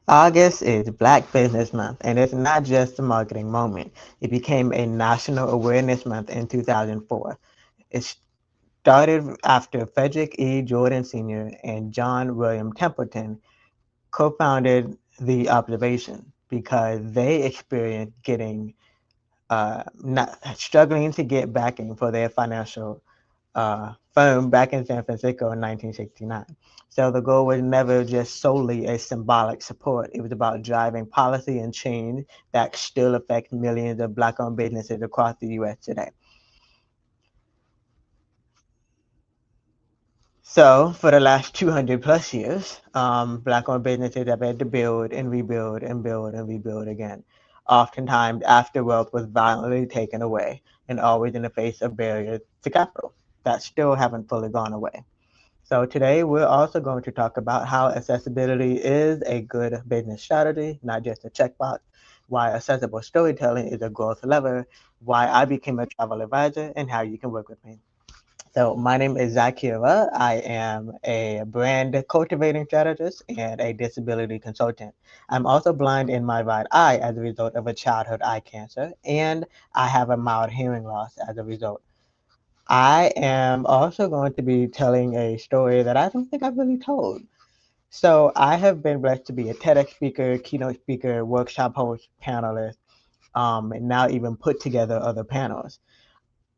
August is Black Business Month, and it's not just a marketing moment. It became a National Awareness Month in 2004. It started after Frederick E. Jordan Sr. and John William Templeton co-founded the observation because they experienced getting not struggling to get backing for their financial firm back in San Francisco in 1969. So the goal was never just solely a symbolic support. It was about driving policy and change that still affect millions of Black-owned businesses across the U.S. today. So for the last 200 plus years, Black-owned businesses have had to build and rebuild and build and rebuild again, oftentimes after wealth was violently taken away and always in the face of barriers to capital that still haven't fully gone away. So today we're also going to talk about how accessibility is a good business strategy, not just a checkbox, why accessible storytelling is a growth lever, why I became a travel advisor, and how you can work with me. So my name is Zakira. I am a brand cultivating strategist and a disability consultant. I'm also blind in my right eye as a result of a childhood eye cancer, and I have a mild hearing loss as a result. I am also going to be telling a story that I don't think I've really told. So I have been blessed to be a TEDx speaker, keynote speaker, workshop host, panelist, and now even put together other panels.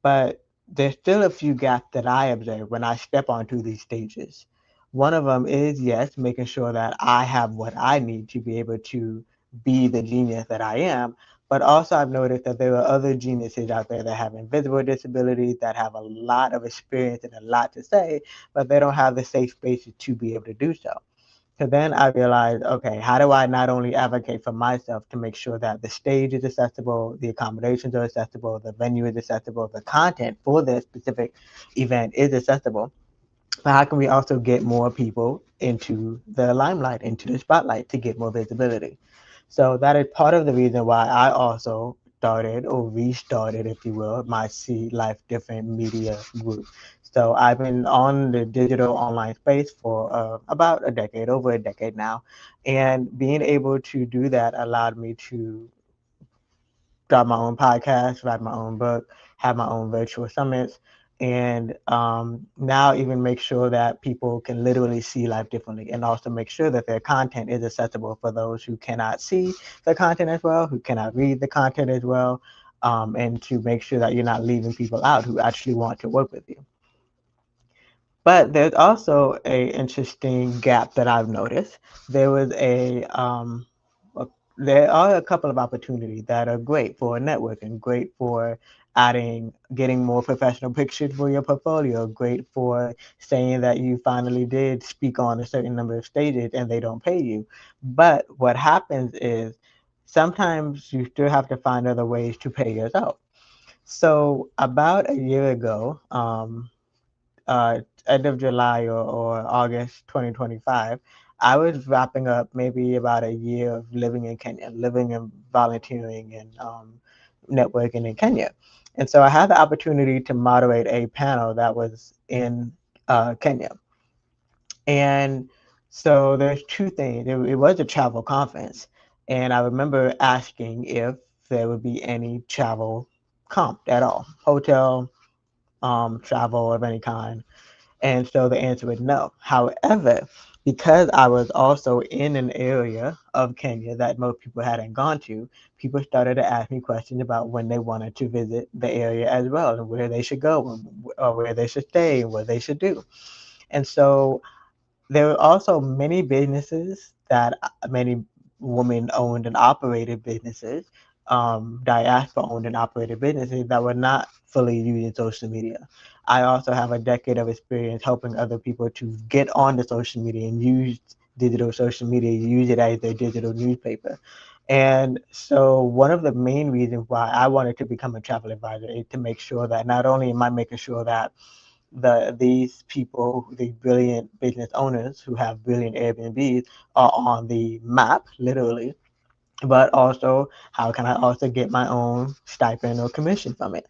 But there's still a few gaps that I observe when I step onto these stages. One of them is, yes, making sure that I have what I need to be able to be the genius that I am. But also, I've noticed that there are other geniuses out there that have invisible disabilities, that have a lot of experience and a lot to say, but they don't have the safe spaces to be able to do so. So then I realized, okay, how do I not only advocate for myself to make sure that the stage is accessible, the accommodations are accessible, the venue is accessible, the content for this specific event is accessible, but how can we also get more people into the limelight, into the spotlight to get more visibility? So that is part of the reason why I also started or restarted, if you will, my See Life Different media group. So I've been on the digital online space for about a decade, over a decade now, and being able to do that allowed me to start my own podcast, write my own book, have my own virtual summits, and now even make sure that people can literally see life differently, and also make sure that their content is accessible for those who cannot see the content as well, who cannot read the content as well, and to make sure that you're not leaving people out who actually want to work with you. But there's also a interesting gap that I've noticed. There was a there are a couple of opportunities that are great for networking, great for adding, getting more professional pictures for your portfolio, great for saying that you finally did speak on a certain number of stages and they don't pay you. But what happens is sometimes you still have to find other ways to pay yourself. So about a year ago, end of July or August 2025, I was wrapping up maybe about a year of living in Kenya, living and volunteering and networking in Kenya. And so I had the opportunity to moderate a panel that was in Kenya. And so there's two things. It was a travel conference. And I remember asking if there would be any travel comp at all, hotel, travel of any kind. And so the answer is no. However, because I was also in an area of Kenya that most people hadn't gone to, people started to ask me questions about when they wanted to visit the area as well, and where they should go, or where they should stay, and what they should do. And so there were also many businesses that many women owned and operated businesses, diaspora owned and operated businesses that were not fully using social media. I also have a decade of experience helping other people to get on the social media and use digital social media, use it as their digital newspaper. And so one of the main reasons why I wanted to become a travel advisor is to make sure that not only am I making sure that these people, these brilliant business owners who have brilliant Airbnbs are on the map, literally, but also how can I also get my own stipend or commission from it?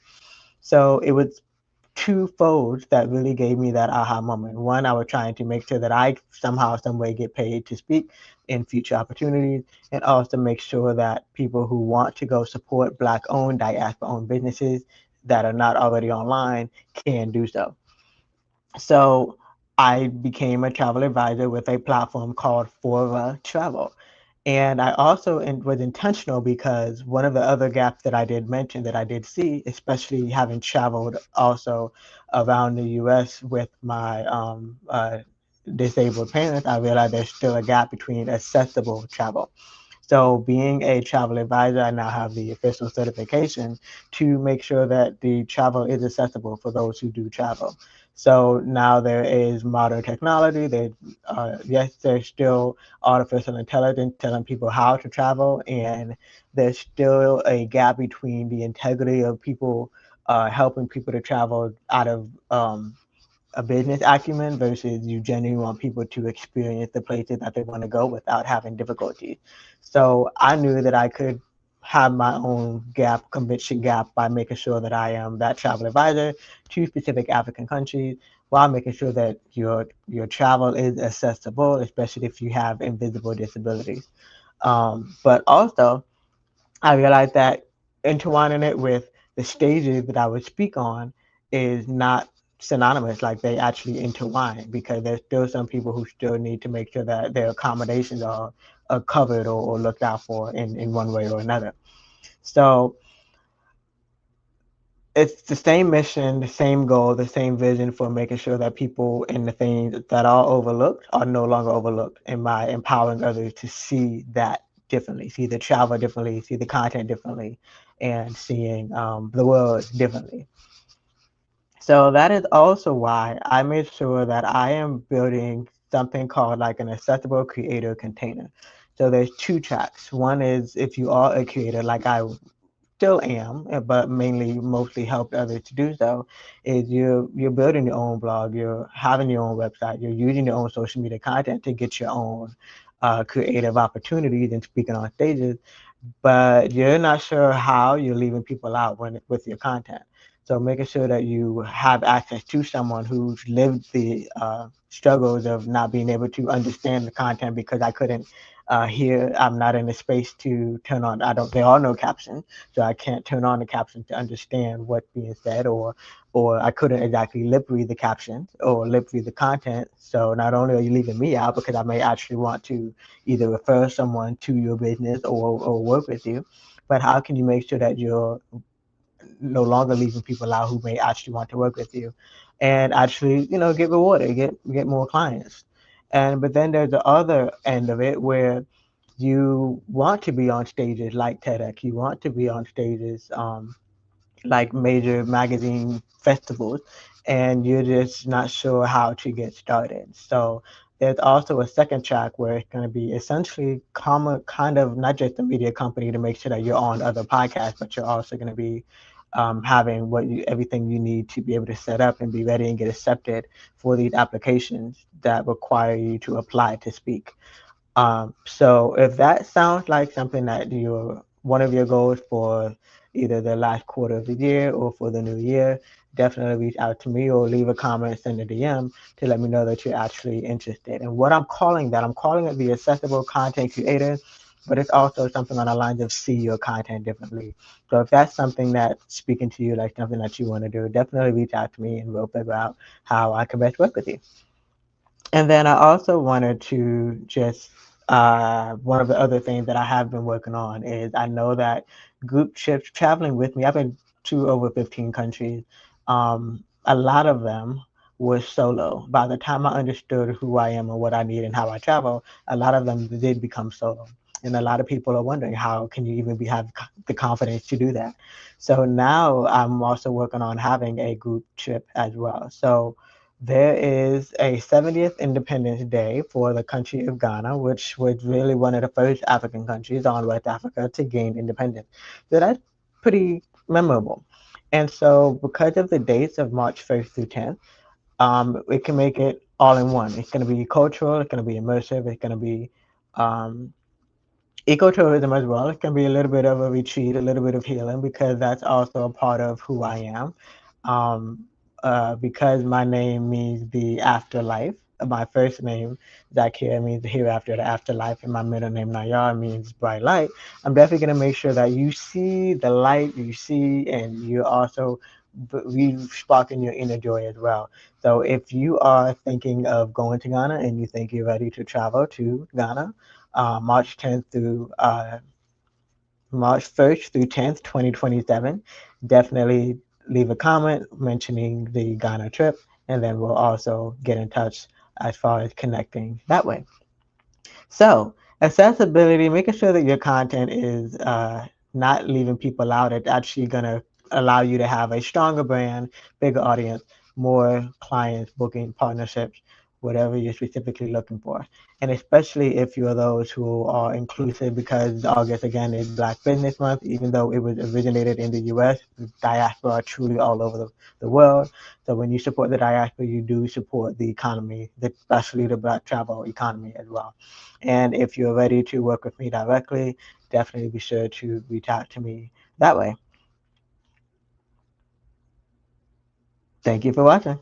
So it was two folds that really gave me that aha moment. One, I was trying to make sure that I somehow, some way get paid to speak in future opportunities, and also make sure that people who want to go support Black owned, diaspora owned businesses that are not already online can do so. So I became a travel advisor with a platform called Fora Travel. And I also was intentional because one of the other gaps that I did mention that I did see, especially having traveled also around the US with my disabled parents, I realized there's still a gap between accessible travel. So, being a travel advisor, I now have the official certification to make sure that the travel is accessible for those who do travel. So now there is modern technology. Yes, there's still artificial intelligence telling people how to travel, and there's still a gap between the integrity of people helping people to travel out of a business acumen versus you genuinely want people to experience the places that they want to go without having difficulties. So I knew that I could have my own gap, conviction gap, by making sure that I am that travel advisor to specific African countries while making sure that your travel is accessible, especially if you have invisible disabilities. But also, I realized that intertwining it with the stages that I would speak on is not synonymous, like they actually intertwine, because there's still some people who still need to make sure that their accommodations are covered or looked out for in one way or another. So it's the same mission, the same goal, the same vision for making sure that people and the things that are overlooked are no longer overlooked, and by empowering others to see that differently, see the travel differently, see the content differently, and seeing the world differently. So that is also why I made sure that I am building something called like an accessible creator container. So there's two tracks. One is if you are a creator, like I still am, but mainly mostly helped others to do so, is you're building your own blog, you're having your own website, you're using your own social media content to get your own creative opportunities and speaking on stages, but you're not sure how you're leaving people out with your content. So making sure that you have access to someone who's lived the struggles of not being able to understand the content because I couldn't hear. I'm not in the space to turn on. I don't. There are no captions, so I can't turn on the captions to understand what's being said, or I couldn't exactly lip read the captions or lip read the content. So not only are you leaving me out because I may actually want to either refer someone to your business or work with you, but how can you make sure that you're no longer leaving people out who may actually want to work with you and actually, get rewarded, get more clients. And but then there's the other end of it where you want to be on stages like TEDx, you want to be on stages like major magazine festivals, and you're just not sure how to get started. So there's also a second track where it's going to be essentially kind of not just a media company to make sure that you're on other podcasts, but you're also going to be having everything you need to be able to set up and be ready and get accepted for these applications that require you to apply to speak. So if that sounds like something that you're one of your goals for either the last quarter of the year or for the new year, definitely reach out to me or leave a comment, send a DM to let me know that you're actually interested. And what I'm calling it the accessible content creator, but it's also something on the lines of see your content differently. So if that's something that's speaking to you, like something that you want to do, definitely reach out to me and we'll figure out how I can best work with you. And then I also wanted to just one of the other things that I have been working on is I know that group trips traveling with me. I've been to over 15 countries. A lot of them were solo. By the time I understood who I am and what I need and how I travel, a lot of them did become solo. And a lot of people are wondering how can you even have the confidence to do that. So now I'm also working on having a group trip as well. So there is a 70th Independence Day for the country of Ghana, which was really one of the first African countries on West Africa to gain independence. So that's pretty memorable. And so, because of the dates of March 1st through 10th, it can make it all in one. It's going to be cultural, it's going to be immersive, it's going to be um, ecotourism as well. It can be a little bit of a retreat, a little bit of healing, because that's also a part of who I am. Um, because my name means the afterlife. My first name, Zakia, means the hereafter, the afterlife, and my middle name, Nayar, means bright light. I'm definitely going to make sure that you see the light you see, and you also we spark in your inner joy as well. So if you are thinking of going to Ghana and you think you're ready to travel to Ghana, March 10th through March 1st through 10th, 2027. Definitely leave a comment mentioning the Ghana trip, and then we'll also get in touch as far as connecting that way. So, accessibility, making sure that your content is not leaving people out. It's actually going to allow you to have a stronger brand, bigger audience, more clients, booking partnerships, whatever you're specifically looking for. And especially if you're those who are inclusive, because August again is Black Business Month, even though it was originated in the US, the diaspora are truly all over the world. So when you support the diaspora, you do support the economy, especially the Black travel economy as well. And if you're ready to work with me directly, definitely be sure to reach out to me that way. Thank you for watching.